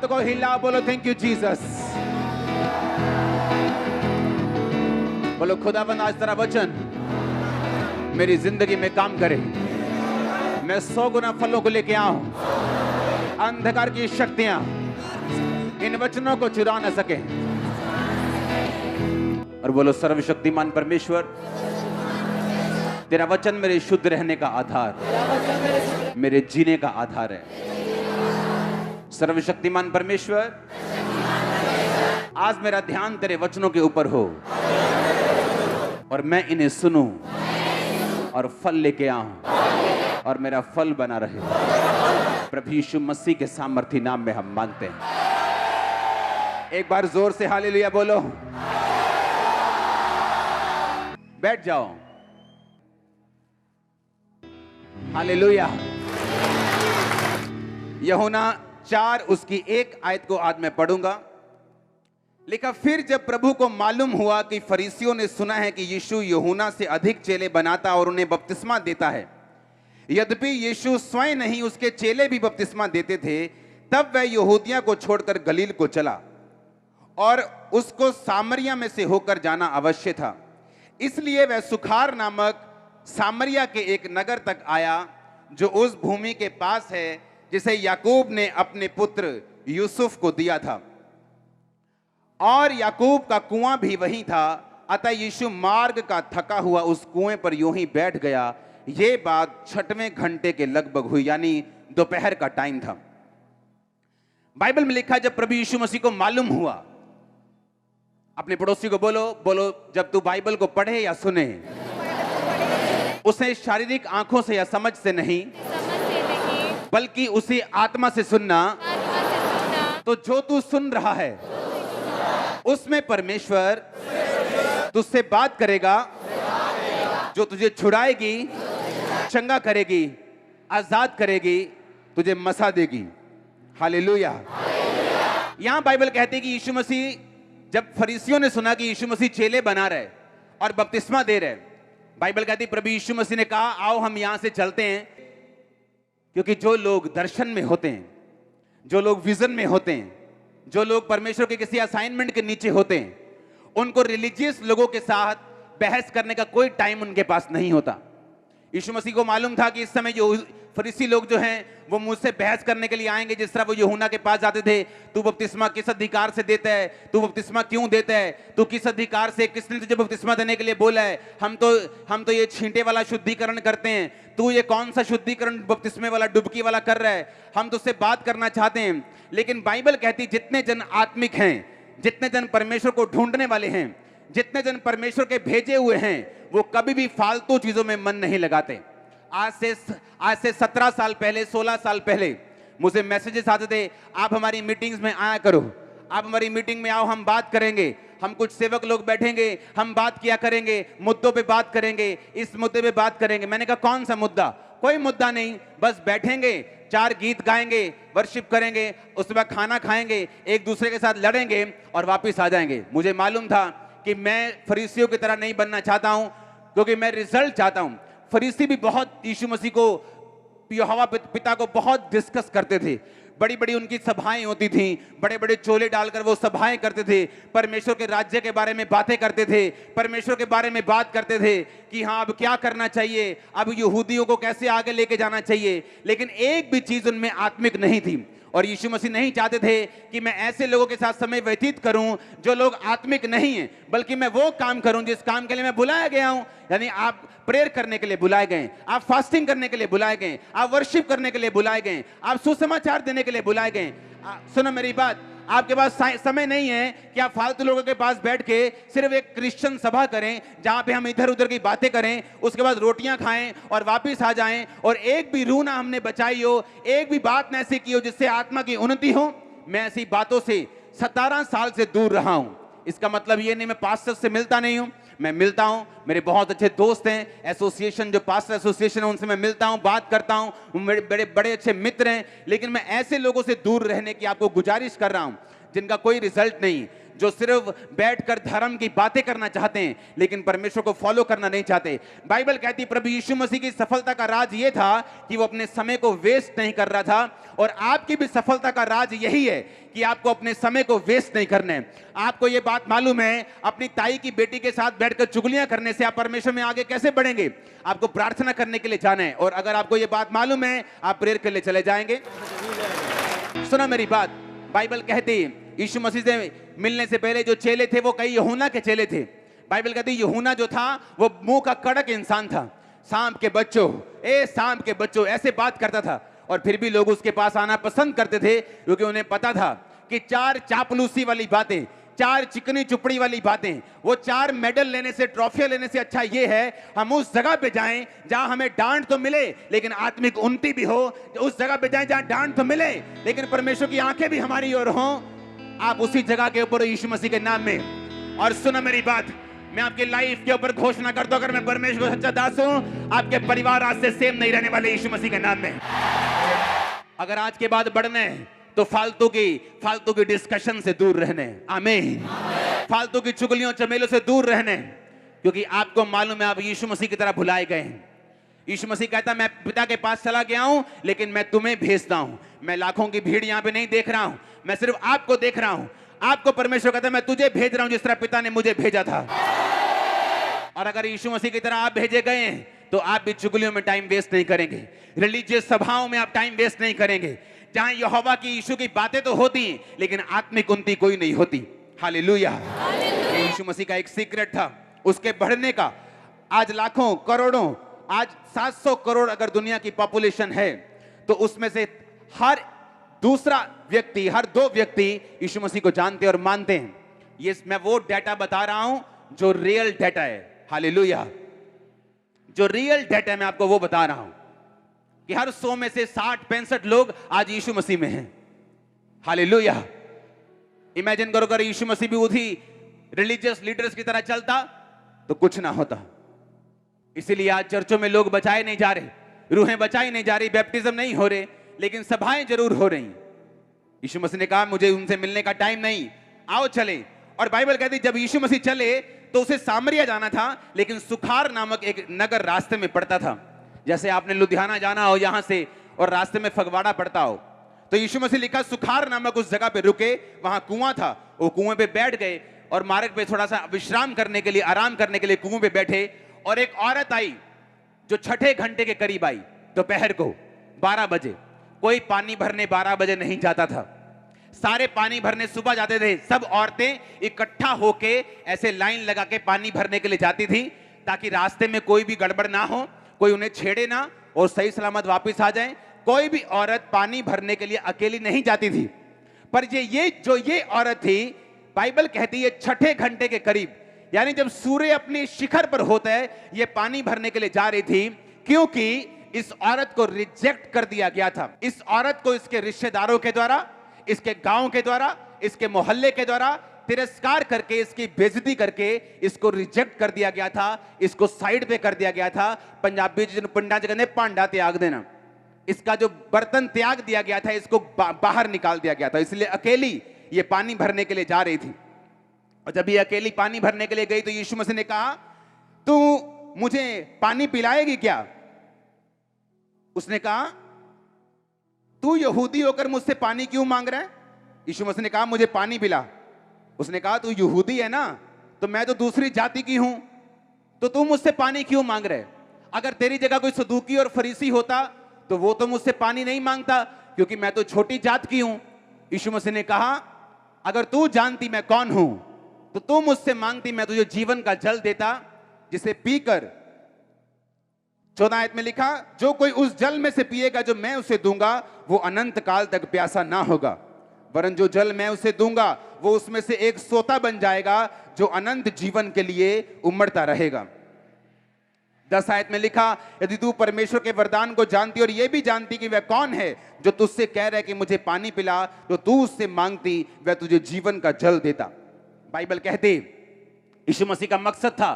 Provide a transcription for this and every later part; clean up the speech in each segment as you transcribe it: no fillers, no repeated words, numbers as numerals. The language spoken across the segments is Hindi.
हाथों को हिला, बोलो थैंक यू जीसस। बोलो खुदावंद आज तेरा वचन मेरी जिंदगी में काम करे, मैं 100 गुना फलों को लेके आऊं, अंधकार की शक्तियां इन वचनों को चुरा न सके। और बोलो सर्वशक्तिमान परमेश्वर, तेरा वचन मेरे शुद्ध रहने का आधार, मेरे जीने का आधार है। सर्वशक्तिमान परमेश्वर, आज मेरा ध्यान तेरे वचनों के ऊपर हो और मैं इन्हें सुनूं और फल लेके आऊं और मेरा फल बना रहे। प्रभु यीशु मसीह के सामर्थी नाम में हम मांगते हैं। एक बार जोर से हालेलुया बोलो। बैठ जाओ। हालेलुया। यूहन्ना 4 उसकी 1 आयत को आज मैं पढ़ूंगा। लिखा, फिर जब प्रभु को मालूम हुआ कि फरीसियों ने सुना है कि यीशु यूहन्ना से अधिक चेले बनाता और उन्हें बपतिस्मा देता है, यद्यपि यीशु स्वयं नहीं उसके चेले भी बपतिस्मा देते थे, तब वह यहूदिया को छोड़कर गलील को चला और उसको सामरिया में से होकर जाना अवश्य था। इसलिए वह सुखार नामक सामरिया के एक नगर तक आया जो उस भूमि के पास है जिसे याकूब ने अपने पुत्र यूसुफ को दिया था, और याकूब का कुआं भी वही था। अतः यीशु मार्ग का थका हुआ उस कुएं पर यूं ही बैठ गया। ये बात 6वें घंटे के लगभग हुई, यानी दोपहर का टाइम था। बाइबल में लिखा, जब प्रभु यीशु मसीह को मालूम हुआ, अपने पड़ोसी को बोलो, जब तू बाइबल को पढ़े या सुने, उसे शारीरिक आंखों से या समझ से नहीं, बल्कि उसे आत्मा से सुनना। तो जो तू सुन रहा है उसमें परमेश्वर तुझसे बात करेगा, जो तुझे छुड़ाएगी, चंगा करेगी, आजाद करेगी, तुझे मसा देगी। हालेलुया। यहां बाइबल कहती है कि यीशु मसीह, जब फरीसियों ने सुना कि यीशु मसीह चेले बना रहे और बपतिस्मा दे रहे, बाइबल कहती है प्रभु यीशु मसीह ने कहा, आओ हम यहां से चलते हैं। क्योंकि जो लोग दर्शन में होते हैं, जो लोग विजन में होते हैं, जो लोग परमेश्वर के किसी असाइनमेंट के नीचे होते हैं, उनको रिलीजियस लोगों के साथ बहस करने का कोई टाइम उनके पास नहीं होता। यीशु मसीह को मालूम था कि इस समय जो फरीसी लोग जो हैं वो मुझसे बहस करने के लिए आएंगे, जिस तरह वो यूहन्ना के पास जाते थे, तू बपतिस्मा किस अधिकार से देता है, तू बपतिस्मा क्यों देता है, तू किस अधिकार से, किसने तुझे बपतिस्मा देने के लिए बोला है, हम तो ये छींटे वाला शुद्धिकरण करते हैं, तू ये कौन सा शुद्धिकरण बपतिस्मे वाला डुबकी वाला कर रहा है, हम तुझसे बात करना चाहते हैं। लेकिन बाइबल कहती, जितने जन आत्मिक हैं, जितने जन परमेश्वर को ढूंढने वाले हैं, जितने जन परमेश्वर के भेजे हुए हैं, वो कभी भी फालतू चीजों में मन नहीं लगाते। आज से 17 साल पहले, 16 साल पहले मुझे मैसेजेस आते थे, आप हमारी मीटिंग्स में आया करो, आप हमारी मीटिंग में आओ, हम बात करेंगे, हम कुछ सेवक लोग बैठेंगे, हम बात किया करेंगे, मुद्दों पे बात करेंगे, इस मुद्दे पे बात करेंगे। मैंने कहा कौन सा मुद्दा? कोई मुद्दा नहीं, बस बैठेंगे, 4 गीत गाएंगे, वर्शिप करेंगे, उसके बाद खाना खाएंगे, एक दूसरे के साथ लड़ेंगे और वापिस आ जाएंगे। मुझे मालूम था कि मैं फरीसियों की तरह नहीं बनना चाहता हूं, क्योंकि मैं रिजल्ट चाहता हूं। फरीसी भी बहुत यीशु मसीह को, यहोवा पिता को बहुत डिस्कस करते थे, बड़ी बड़ी उनकी सभाएं होती थी, बड़े बड़े चोले डालकर वो सभाएं करते थे, परमेश्वर के राज्य के बारे में बातें करते थे, परमेश्वर के बारे में बात करते थे कि हाँ अब क्या करना चाहिए, अब यहूदियों को कैसे आगे लेके जाना चाहिए। लेकिन एक भी चीज उनमें आत्मिक नहीं थी। और यीशु मसीह नहीं चाहते थे कि मैं ऐसे लोगों के साथ समय व्यतीत करूं जो लोग आत्मिक नहीं हैं, बल्कि मैं वो काम करूं जिस काम के लिए मैं बुलाया गया हूं। यानी आप प्रेयर करने के लिए बुलाए गए, आप फास्टिंग करने के लिए बुलाए गए, आप वर्शिप करने के लिए बुलाए गए, आप सुसमाचार देने के लिए बुलाए गए। सुनो मेरी बात, आपके पास समय नहीं है कि आप फालतू लोगों के पास बैठ के सिर्फ एक क्रिश्चियन सभा करें जहां पे हम इधर उधर की बातें करें, उसके बाद रोटियां खाएं और वापस आ जाएं, और एक भी रूह ना हमने बचाई हो, एक भी बात ना ऐसी की हो जिससे आत्मा की उन्नति हो। मैं ऐसी बातों से 17 साल से दूर रहा हूं। इसका मतलब ये नहीं मैं पास्टर से मिलता नहीं हूं, मैं मिलता हूं, मेरे बहुत अच्छे दोस्त हैं, एसोसिएशन जो पास्टर एसोसिएशन है उनसे मैं मिलता हूं, बात करता हूं, मेरे बड़े बड़े अच्छे मित्र हैं। लेकिन मैं ऐसे लोगों से दूर रहने की आपको गुजारिश कर रहा हूं जिनका कोई रिजल्ट नहीं, जो सिर्फ बैठकर धर्म की बातें करना चाहते हैं लेकिन परमेश्वर को फॉलो करना नहीं चाहते। बाइबल कहती है प्रभु यीशु मसीह की सफलता का राज ये था कि वो अपने समय को वेस्ट नहीं कर रहा था, और आपकी भी सफलता का राज यही है कि आपको अपने समय को वेस्ट नहीं करना है। आपको ये बात मालूम है, अपनी ताई की बेटी के साथ बैठकर चुगलियां करने से आप परमेश्वर में आगे कैसे बढ़ेंगे? आपको प्रार्थना करने के लिए जाना है, और अगर आपको ये बात मालूम है आप प्रेयर के लिए चले जाएंगे। सुना मेरी बात, बाइबल कहती है यीशु मसीह से मिलने से पहले जो चेले थे वो कई यूहन्ना के चेले थे। बाइबल कहती है यूहन्ना जो था वो मुंह का कड़क इंसान था, सांप के बच्चों ऐसे बात करता था, और फिर भी लोग उसके पास आना पसंद करते थे क्योंकि उन्हें पता था कि 4 चापलूसी वाली बातें, 4 चिकनी चुपड़ी वाली बातें, वो 4 मेडल लेने से, ट्रॉफियां लेने से अच्छा ये है हम उस जगह पे जाएं जहां हमें डांट तो मिले लेकिन आत्मिक उन्नति भी हो, उस जगह पे जाएं जहां डांट तो मिले लेकिन परमेश्वर की आंखें भी हमारी ओर हों। आप उसी जगह के ऊपर यीशु मसीह के नाम में। और सुनो मेरी बात, मैं आपकी लाइफ के ऊपर घोषणा करता हूं, अगर मैं परमेश्वर का सच्चा दास हूं, आपके परिवार आज से सेम नहीं रहने वाले यीशु मसीह के नाम में। अगर आज के बाद बढ़ना है तो फालतू की डिस्कशन से दूर रहने, आमीन। फालतू की चुगलियों चमेलों से दूर रहने, क्योंकि आपको मालूम है आप यीशु मसीह की तरह भुलाए गए हैं। यीशु मसीह कहता मैं पिता के पास चला गया हूं लेकिन मैं तुम्हें भेजता हूं। मैं लाखों की भीड़ यहां पे नहीं देख रहा हूं, मैं सिर्फ आपको देख रहा हूं। आपको परमेश्वर कहता है मैं तुझे भेज रहा हूं जिस तरह पिता ने मुझे भेजा था। और अगर यीशु मसीह की तरह आप भेजे गए हैं तो आप भी चुगलियों में टाइम वेस्ट नहीं करेंगे, रिलीजियस सभाओं में आप टाइम वेस्ट नहीं करेंगे जहां यहोवा की यीशु की बातें तो होती हैं लेकिन आत्मिक उन्नति कोई नहीं होती। हालेलुया। ये यीशु मसीह का एक सीक्रेट था उसके बढ़ने का। आज लाखों करोड़ों, आज 700 करोड़ अगर दुनिया की पॉपुलेशन है तो उसमें से हर दूसरा व्यक्ति, हर 2 व्यक्ति यीशु मसीह को जानते और मानते हैं। ये मैं वो डाटा बता रहा हूं जो रियल डाटा है। हालेलुया। जो रियल डाटा है मैं आपको वो बता रहा हूं कि हर 100 में से 60-65 लोग आज यीशु मसीह में हैं। हालेलुया। इमेजिन करो अगर यीशु मसीह भी उसी रिलीजियस लीडर्स की तरह चलता तो कुछ ना होता। इसीलिए आज चर्चों में लोग बचाए नहीं जा रहे, रूहें बचाई नहीं जा रही, बैप्टिज्म नहीं हो रहे, लेकिन सभाएं जरूर हो रही। यीशु मसीह ने कहा मुझे उनसे मिलने का टाइम नहीं, आओ चले। और बाइबल कहती जब यीशु मसीह चले तो उसे सामरिया जाना था, लेकिन सुखार नामक एक नगर रास्ते में पड़ता था। जैसे आपने लुधियाना जाना हो यहां से और रास्ते में फगवाड़ा पड़ता हो, तो यीशु मसीह लिखा सुखार नामक उस जगह पे रुके, वहां कुआं था, वो कुएं पे बैठ गए और मार्ग पे थोड़ा सा विश्राम करने के लिए, आराम करने के लिए कुएं पे बैठे। और एक औरत आई जो 6ठे घंटे के करीब आई, दोपहर को 12 बजे। कोई पानी भरने 12 बजे नहीं जाता था, सारे पानी भरने सुबह जाते थे। सब औरतें इकट्ठा होके ऐसे लाइन लगा के पानी भरने के लिए जाती थी ताकि रास्ते में कोई भी गड़बड़ ना हो, कोई उन्हें छेड़े ना और सही सलामत वापस आ जाए। कोई भी औरत पानी भरने के लिए अकेली नहीं जाती थी। पर ये औरत थी, बाइबल कहती है 6ठे घंटे के करीब, यानी जब सूर्य अपने शिखर पर होता है, ये पानी भरने के लिए जा रही थी, क्योंकि इस औरत को रिजेक्ट कर दिया गया था। इस औरत को इसके रिश्तेदारों के द्वारा, इसके गांव के द्वारा, इसके मोहल्ले के द्वारा तिरस्कार करके, इसकी बेइज्जती करके इसको रिजेक्ट कर दिया गया था, इसको साइड पे कर दिया गया था। पंजाबी पिंडा च कहते भांडा त्याग देना, इसका जो बर्तन त्याग दिया गया था इसको बाहर निकाल दिया गया था। इसलिए अकेली ये पानी भरने के लिए जा रही थी। और जब ये अकेली पानी भरने के लिए गई तो यीशु मसीह ने कहा तू मुझे पानी पिलाएगी क्या? उसने कहा तू यहूदी होकर मुझसे पानी क्यों मांग रहा है? यीशु मसीह ने कहा मुझे पानी पिला। उसने कहा तू यहूदी है ना, तो मैं तो दूसरी जाति की हूं, तो तू मुझसे पानी क्यों मांग रहा है? अगर तेरी जगह कोई सदूकी और फरीसी होता तो वो तो मुझसे पानी नहीं मांगता, क्योंकि मैं तो छोटी जात की हूं। यीशु मसीह ने कहा अगर तू जानती मैं कौन हूं तो तू मुझसे मांगती, मैं तुझे जीवन का जल देता जिसे पीकर, 14 आयत में लिखा, जो कोई उस जल में से पिएगा जो मैं उसे दूंगा वो अनंत काल तक प्यासा ना होगा, वरन जो जल मैं उसे दूंगा वो उसमें से एक सोता बन जाएगा जो अनंत जीवन के लिए उमड़ता रहेगा। 10 आयत में लिखा, यदि तू परमेश्वर के वरदान को जानती और ये भी जानती कि वह कौन है जो तुझसे कह रहा है कि मुझे पानी पिला, तो तू उससे मांगती वह तुझे जीवन का जल देता। बाइबल कहते यीशु मसीह का मकसद था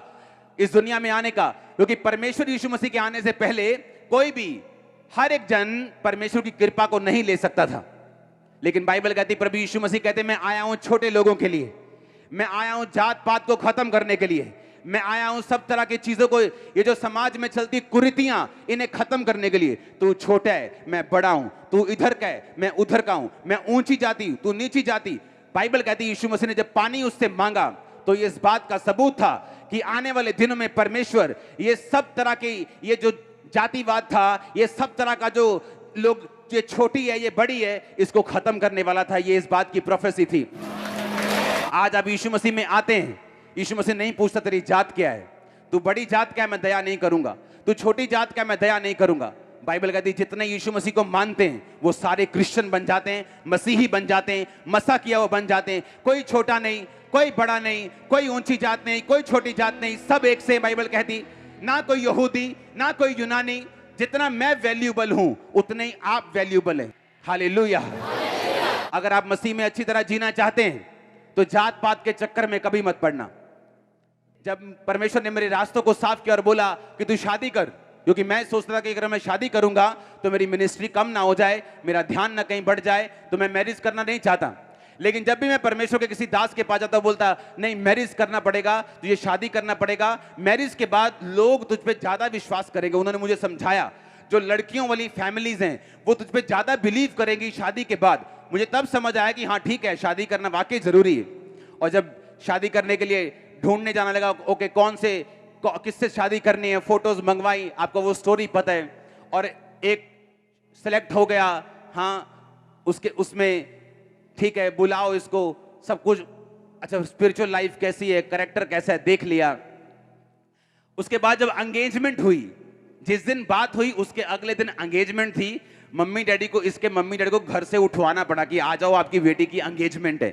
इस दुनिया में आने का, क्योंकि परमेश्वर यीशु मसीह के आने से पहले कोई भी, हर एक जन परमेश्वर की कृपा को नहीं ले सकता था। लेकिन बाइबल कहती, प्रभु यीशु मसीह कहते मैं आया हूं छोटे लोगों के लिए, मैं आया हूं जात पात को खत्म करने के लिए। मैं आया हूं सब तरह की चीजों को, ये जो समाज में चलती कुरीतियां, इन्हें खत्म करने के लिए। तू छोटा है, मैं बड़ा हूं। तू इधर का है, मैं उधर का हूं। मैं ऊंची जाति, तू नीची जाति। बाइबल कहती है यीशु मसीह ने जब पानी उससे मांगा तो ये इस बात का सबूत था कि आने वाले दिनों में परमेश्वर ये सब तरह की, ये जो जातिवाद था, ये सब तरह का जो लोग, ये छोटी है, ये बड़ी है, इसको खत्म करने वाला था। ये इस बात की प्रोफेसी थी। आज आप यीशु मसीह में आते हैं, यीशु मसीह नहीं पूछता तेरी जात क्या है। तू बड़ी जात क्या है, मैं दया नहीं करूंगा। तू छोटी जात क्या, मैं दया नहीं करूंगा। बाइबल कहती है जितने यीशु मसीह को मानते हैं वो सारे क्रिश्चियन बन जाते हैं, मसीही बन जाते हैं, मसा किया वो बन जाते हैं। कोई छोटा नहीं, कोई बड़ा नहीं, कोई ऊंची जात नहीं, कोई छोटी जात नहीं, सब एक से। बाइबल कहती ना कोई यहूदी, ना कोई यूनानी। जितना मैं वैल्यूबल हूं उतने ही आप वैल्यूबल हैं। हालेलुया। अगर आप मसीह में अच्छी तरह जीना चाहते हैं तो जात पात के चक्कर में कभी मत पड़ना। जब परमेश्वर ने मेरे रास्तों को साफ किया और बोला कि तू शादी कर, क्योंकि मैं सोचता था कि अगर मैं शादी करूंगा तो मेरी मिनिस्ट्री कम ना हो जाए, मेरा ध्यान ना कहीं बढ़ जाए, तो मैं मैरिज करना नहीं चाहता। लेकिन जब भी मैं परमेश्वर के किसी दास के पास जाता बोलता नहीं मैरिज करना पड़ेगा, तुझे शादी करना पड़ेगा। मैरिज के बाद लोग तुझ पे ज्यादा विश्वास करेंगे। उन्होंने मुझे समझाया जो लड़कियों वाली फैमिलीज हैं वो तुझ पे ज्यादा बिलीव करेंगी शादी के बाद। मुझे तब समझ आया कि हाँ ठीक है, शादी करना वाकई जरूरी है। और जब शादी करने के लिए ढूंढने जाने लगा, ओके कौन से किससे शादी करनी है, फोटोज मंगवाई, आपको वो स्टोरी पता है, और एक सेलेक्ट हो गया। हाँ उसके उसमें ठीक है, बुलाओ इसको, सब कुछ अच्छा, स्पिरिचुअल लाइफ कैसी है, कैरेक्टर कैसा है, देख लिया। उसके बाद जब एंगेजमेंट हुई, जिस दिन बात हुई उसके अगले दिन एंगेजमेंट थी। मम्मी डैडी को, इसके मम्मी डैडी को घर से उठवाना पड़ा कि आ जाओ आपकी बेटी की एंगेजमेंट है।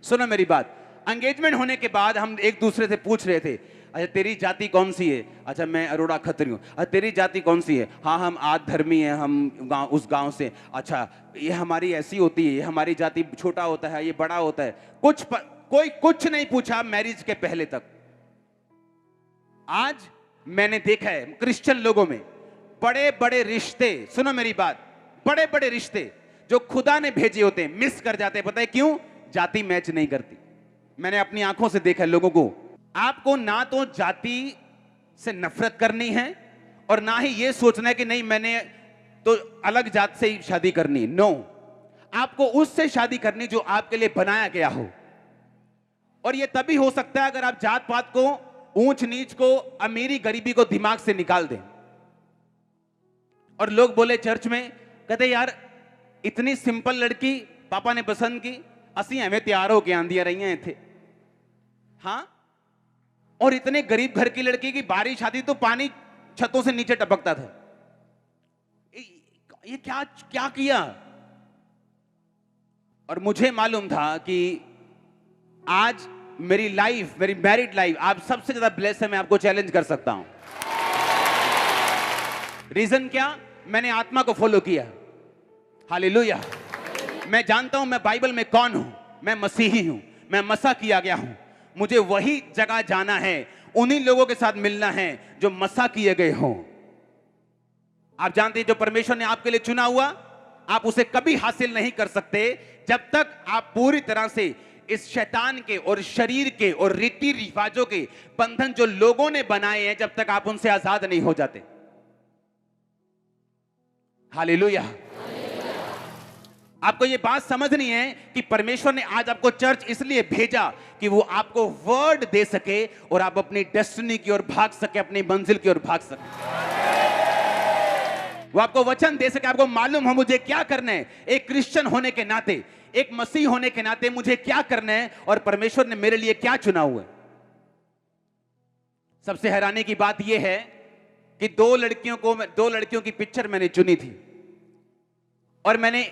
सुनो मेरी बात, एंगेजमेंट होने के बाद हम एक दूसरे से पूछ रहे थे अच्छा तेरी जाति कौन सी है, अच्छा मैं अरोड़ा खत्री हूँ, अच्छा तेरी जाति कौन सी है, हाँ हम आद धर्मी हैं, हम गांव उस गांव से, अच्छा ये हमारी ऐसी होती है, ये हमारी जाति छोटा होता है, ये बड़ा होता है। कोई कुछ नहीं पूछा मैरिज के पहले तक। आज मैंने देखा है क्रिश्चियन लोगों में बड़े बड़े रिश्ते, सुनो मेरी बात, बड़े बड़े रिश्ते जो खुदा ने भेजे होते हैं मिस कर जाते हैं। पता है क्यों? जाति मैच नहीं करती। मैंने अपनी आंखों से देखा है लोगों को। आपको ना तो जाति से नफरत करनी है और ना ही ये सोचना है कि नहीं मैंने तो अलग जात से ही शादी करनी। नो, आपको उससे शादी करनी जो आपके लिए बनाया गया हो। और ये तभी हो सकता है अगर आप जात पात को, ऊंच नीच को, अमीरी गरीबी को दिमाग से निकाल दें। और लोग बोले चर्च में, कहते यार इतनी सिंपल लड़की पापा ने पसंद की, असी हमें तैयार होके आंदियां रही हैं थे। हाँ, और इतने गरीब घर की लड़की की बारिश आती तो पानी छतों से नीचे टपकता था। ये क्या क्या किया? और मुझे मालूम था कि आज मेरी लाइफ, मेरी मैरिड लाइफ, आप सबसे ज्यादा ब्लेस है। मैं आपको चैलेंज कर सकता हूं। रीजन क्या? मैंने आत्मा को फॉलो किया। हालेलुया। मैं जानता हूं मैं बाइबल में कौन हूं। मैं मसीही हूं, मैं मसा किया गया हूं। मुझे वही जगह जाना है, उन्हीं लोगों के साथ मिलना है जो मसा किए गए हों। आप जानते हैं जो परमेश्वर ने आपके लिए चुना हुआ, आप उसे कभी हासिल नहीं कर सकते जब तक आप पूरी तरह से इस शैतान के और शरीर के और रीति रिवाजों के बंधन जो लोगों ने बनाए हैं, जब तक आप उनसे आजाद नहीं हो जाते। हालेलुया। आपको यह बात समझनी है कि परमेश्वर ने आज आपको चर्च इसलिए भेजा कि वो आपको वर्ड दे सके और आप अपनी डेस्टिनी की ओर भाग सके, अपनी मंजिल की ओर भाग सके। वो आपको वचन दे सके, आपको मालूम हो मुझे क्या करना है। एक क्रिश्चियन होने के नाते, एक मसीह होने के नाते मुझे क्या करना है और परमेश्वर ने मेरे लिए क्या चुना हुआ है। सबसे हैरानी की बात यह है कि दो लड़कियों की पिक्चर मैंने चुनी थी और मैंने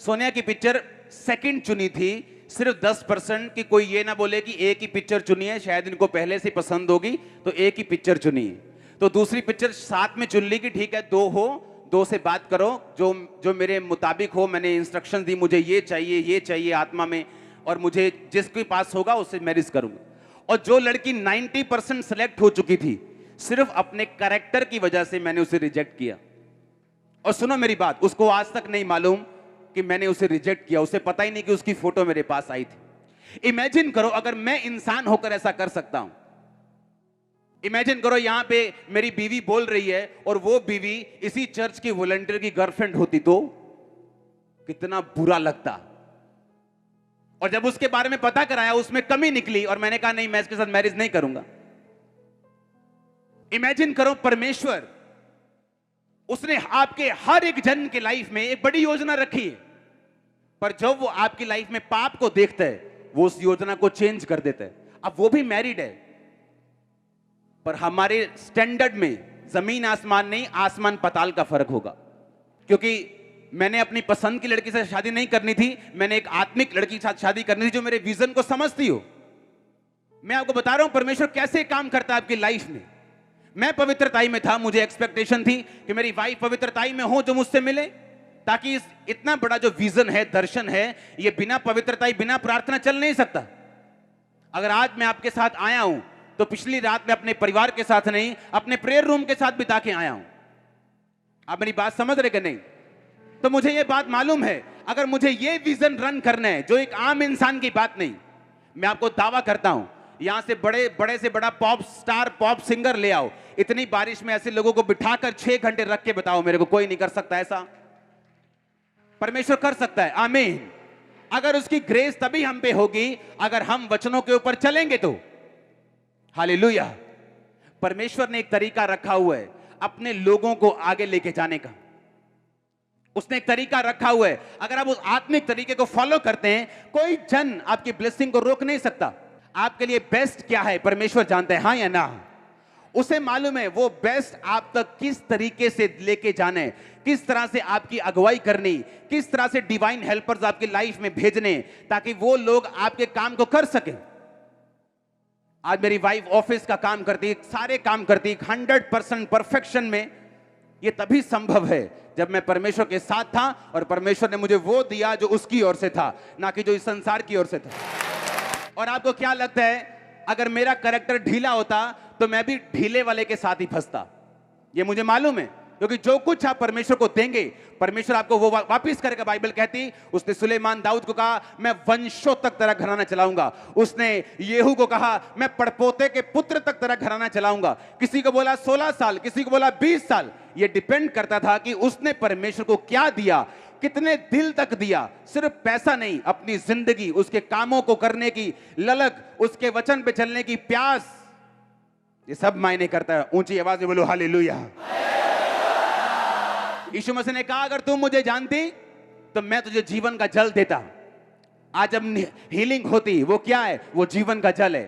सोनिया की पिक्चर सेकंड चुनी थी। सिर्फ 10% कि कोई ये ना बोले कि एक ही पिक्चर चुनी है, शायद इनको पहले से पसंद होगी तो एक ही पिक्चर चुनी है। तो दूसरी पिक्चर साथ में चुन ली कि ठीक है दो हो, दो से बात करो जो मेरे मुताबिक हो। मैंने इंस्ट्रक्शन दी, मुझे ये चाहिए आत्मा में, और मुझे जिसके पास होगा उससे मैरिज करूंगा। और जो लड़की 90% सेलेक्ट हो चुकी थी, सिर्फ अपने कैरेक्टर की वजह से मैंने उसे रिजेक्ट किया। और सुनो मेरी बात, उसको आज तक नहीं मालूम कि मैंने उसे रिजेक्ट किया। उसे पता ही नहीं कि उसकी फोटो मेरे पास आई थी। इमेजिन करो अगर मैं इंसान होकर ऐसा कर सकता हूं। इमेजिन करो यहां पे मेरी बीवी बोल रही है और वो बीवी इसी चर्च की वॉलंटियर की गर्लफ्रेंड होती तो कितना बुरा लगता। और जब उसके बारे में पता कराया उसमें कमी निकली और मैंने कहा नहीं, मैं इसके साथ मैरिज नहीं करूंगा। इमेजिन करो परमेश्वर, उसने आपके हर एक जन के लाइफ में एक बड़ी योजना रखी है, पर जब वो आपकी लाइफ में पाप को देखता है वो उस योजना को चेंज कर देता है। अब वो भी मैरिड है, पर हमारे स्टैंडर्ड में जमीन आसमान नहीं, आसमान पताल का फर्क होगा। क्योंकि मैंने अपनी पसंद की लड़की से शादी नहीं करनी थी, मैंने एक आत्मिक लड़की के साथ शादी करनी थी जो मेरे विजन को समझती हो। मैं आपको बता रहा हूं परमेश्वर कैसे काम करता है आपकी लाइफ में। मैं पवित्रताई में था, मुझे एक्सपेक्टेशन थी कि मेरी वाइफ पवित्रताई में हो जो मुझसे मिले, ताकि इतना बड़ा जो विजन है, दर्शन है, ये बिना पवित्रताई बिना प्रार्थना चल नहीं सकता। अगर आज मैं आपके साथ आया हूं तो पिछली रात में अपने परिवार के साथ नहीं, अपने प्रेयर रूम के साथ बिता के आया हूं। आप मेरी बात समझ रहे कि नहीं? तो मुझे यह बात मालूम है, अगर मुझे यह विजन रन करना है जो एक आम इंसान की बात नहीं, मैं आपको दावा करता हूं यहां से बड़े से बड़ा पॉप स्टार, पॉप सिंगर ले आओ, इतनी बारिश में ऐसे लोगों को बिठाकर 6 घंटे रख के बताओ मेरे को, कोई नहीं कर सकता ऐसा। परमेश्वर कर सकता है। आमीन। अगर उसकी ग्रेस तभी हम पे होगी अगर हम वचनों के ऊपर चलेंगे तो। हालेलुया। परमेश्वर ने एक तरीका रखा हुआ है अपने लोगों को आगे लेके जाने का। उसने एक तरीका रखा हुआ है, अगर आप उस आत्मिक तरीके को फॉलो करते हैं, कोई जन आपकी ब्लेसिंग को रोक नहीं सकता। आपके लिए बेस्ट क्या है परमेश्वर जानते हैं, हाँ या ना? उसे मालूम है वो बेस्ट आप तक किस तरीके से लेके जाने, किस तरह से आपकी अगुवाई करनी, किस तरह से डिवाइन हेल्पर्स आपकी लाइफ में भेजने, ताकि वो लोग आपके काम को कर सके। आज मेरी वाइफ ऑफिस का काम करती है, सारे काम करती है 100% परफेक्शन में। ये तभी संभव है जब मैं परमेश्वर के साथ था और परमेश्वर ने मुझे वो दिया जो उसकी ओर से था, ना कि जो इस संसार की ओर से था। और आपको क्या लगता है, अगर मेरा कैरेक्टर ढीला होता तो मैं भी ढीले वाले के साथ ही फंसता? ये मुझे मालूम है, क्योंकि जो कुछ आप परमेश्वर को देंगे परमेश्वर आपको वो वापिस करेगा। बाइबल कहती, उसने सुलेमान दाऊद को कहा मैं वंशों तक तेरा घराना चलाऊंगा। उसने येहू को कहा मैं पड़पोते के पुत्र तक तेरा घराना चलाऊंगा। किसी को बोला 16 साल, किसी को बोला 20 साल। ये डिपेंड करता था कि उसने परमेश्वर को क्या दिया, कितने दिल तक दिया। सिर्फ पैसा नहीं, अपनी जिंदगी, उसके कामों को करने की ललक, उसके वचन पे चलने की प्यास, ये सब मायने करता है। ऊंची आवाज में बोलो हालेलुया। यीशु मसीह ने कहा अगर तुम मुझे जानती तो मैं तुझे जीवन का जल देता। आज जब हीलिंग होती वो क्या है? वो जीवन का जल है।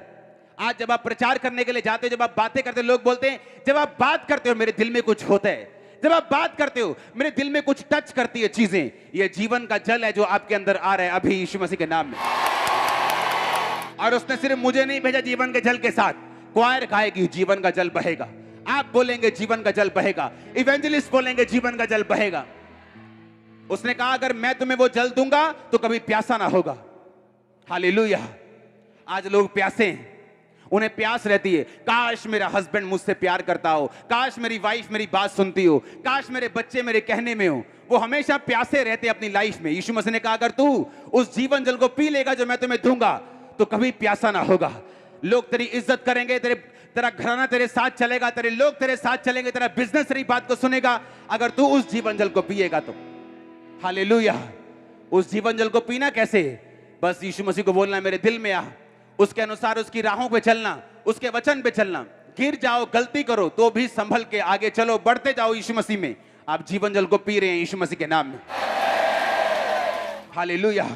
आज जब आप प्रचार करने के लिए जाते हो, जब आप बातें करते हो, लोग बोलते हैं जब आप बात करते हो मेरे दिल में कुछ होता है, जब आप बात करते हो मेरे दिल में कुछ टच करती है चीजें। ये जीवन का जल है जो आपके अंदर आ रहा है अभी यीशु मसीह के नाम में। और उसने सिर्फ मुझे नहीं भेजा जीवन के जल के साथ, क्वायर गाएगी जीवन का जल बहेगा, आप बोलेंगे जीवन का जल बहेगा, इवेंजलिस्ट बोलेंगे जीवन का जल बहेगा। उसने कहा अगर मैं तुम्हें वो जल दूंगा तो कभी प्यासा ना होगा। हालेलुया। आज लोग प्यासे हैं, उन्हें प्यास रहती है, काश मेरा हस्बैंड मुझसे प्यार करता हो, काश मेरी वाइफ मेरी बात सुनती हो, काश मेरे बच्चे मेरे कहने में हो। वो हमेशा प्यासे रहते अपनी लाइफ में। यीशु मसीह ने कहा अगर तू उस जीवन जल को पी लेगा जो मैं तुम्हें दूंगा तो कभी प्यासा ना होगा। लोग तेरी इज्जत करेंगे, तेरा घराना तेरे साथ चलेगा, तेरे लोग तेरे साथ चलेंगे, तेरा बिजनेस तेरी बात को सुनेगा अगर तू उस जीवन जल को पिएगा तो। हालेलुया। उस जीवन जल को पीना कैसे? बस यीशु मसीह को बोलना मेरे दिल में आ, उसके अनुसार उसकी राहों पे चलना, उसके वचन पे चलना। गिर जाओ, गलती करो तो भी संभल के आगे चलो, बढ़ते जाओ यीशु मसीह में। आप जीवन जल को पी रहे हैं यीशु मसीह के नाम में। हालेलुया।